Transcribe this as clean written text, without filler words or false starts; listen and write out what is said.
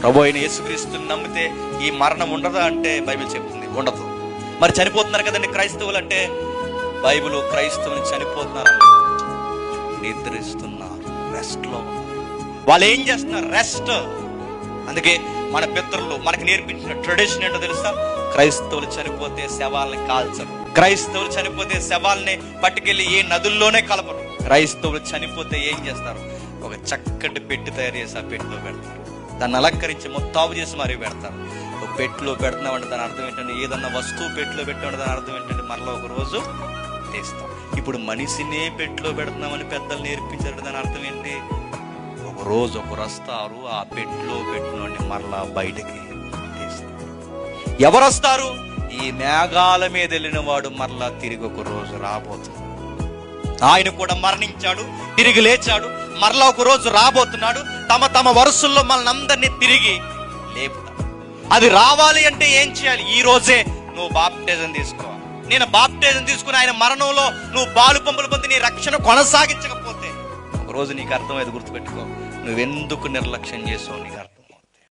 ప్రభు అయిన యేసుక్రీస్తుని నమ్మితే ఈ మరణం ఉండదా అంటే బైబిల్ చెప్తుంది ఉండదు. మరి చనిపోతున్నారు కదండి క్రైస్తవులు అంటే, బైబిల్ క్రైస్తవుని చనిపోతున్నారు, నిద్రిస్తున్నారు, రెస్ట్ లో వాళ్ళు. ఏం చేస్తున్నారు? రెస్ట్. అందుకే మన పితరులు మనకు నేర్పించిన ట్రెడిషన్ ఏంటో తెలుసా? క్రైస్తవులు చనిపోతే శవాల్ని కాల్చరు, క్రైస్తవులు చనిపోతే శవాల్ని పట్టుకెళ్ళి ఏ నదుల్లోనే కలపరు. క్రైస్తవులు చనిపోతే ఏం చేస్తారు? ఒక చక్కటి పెట్టి తయారు చేసి ఆ పెట్టిలో పెడతారు, దాన్ని అలంకరించి మొత్తావు చేసి మరీ పెడతారు. ఒక పెట్టిలో పెడుతున్నామంటే దాని అర్థం ఏంటంటే, ఏదన్నా వస్తువు పెట్టిలో పెట్టామంటే దాని అర్థం ఏంటంటే మరలా ఒక రోజు తీస్తాం. ఇప్పుడు మనిషినే పెట్టిలో పెడుతున్నామని పెద్దలు నేర్పించారు, దాని అర్థం ఏంటి? ఒక రోజు ఒకరు వస్తారు, ఆ పెట్టిలో పెట్టినోడిని మరలా బయటకి తీస్తారు. ఎవరు వస్తారు? ఈ మేఘాల మీద వెళ్ళిన వాడు మరలా తిరిగి ఒక రోజు రాబోతున్నాడు. ఆయన కూడా మరణించాడు, తిరిగి లేచాడు, మరలా ఒక రోజు రాబోతున్నాడు. తమ తమ వరుసల్లో మనల్ని అందరినీ తిరిగి లేపుతాడు. అది రావాలి అంటే ఏం చేయాలి? ఈ రోజే నువ్వు బాప్టిజం తీసుకోవాలి. నేను బాప్టిజం తీసుకుని ఆయన మరణంలో నువ్వు పాలు పంపులు పొంది నీ రక్షణ కొనసాగించకపోతే ఒక రోజు నీకు అర్థమైంది, గుర్తుపెట్టుకో, నువ్వెందుకు నిర్లక్ష్యం చేసావు నీకు అర్థం.